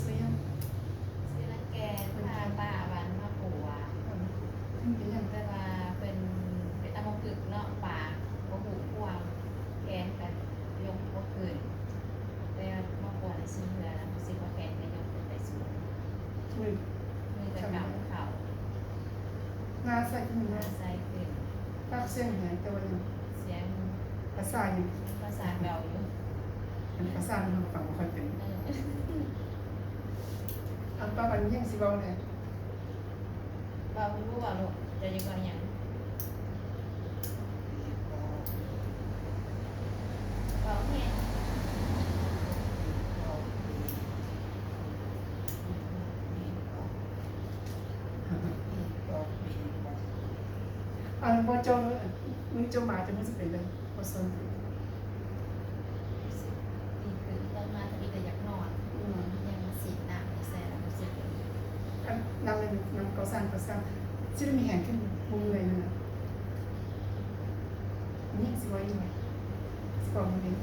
เสียง ซื้อละแกนพาป้าวันมาปัว เป็นอย่าง แต่ว่าเป็นอัมพฤกษ์เนาะปากบ่หูความแขนกันยกบ่ขึ้นแต่มาปัวในซื้อเหือแล้วรู้สึกว่าแขนก็ยกขึ้นไปสูง มือ มือจะกำเข่าง าใส่ขึ้น หน้า มา ไส้ขึ้น ปากเสียงหายตัวหนึ่ง เสียง ภาษาอย่าง ภาษาเบาอยู่ เป็นภาษาที่เราฟังไม่ค่อยเป็น เออ อันป้าบันยังสิเบาเลย เบารู้ว่าลูกจะยังว่าหยังเบาแห้ง อันพอจงมือจงมาจะไม่จะเป็นเลยพอสน รู้สึกดีขึ้นตอนมาทวีแต่อยากนอนยังมาสีหน้าไม่แซ่แล้วรู้สึกว่า อันนำเลยนำก่อสร้างที่เรามีแห่งขึ้นมุมเลยนะนี่สิไว้ยังไงสิบอกมือนี้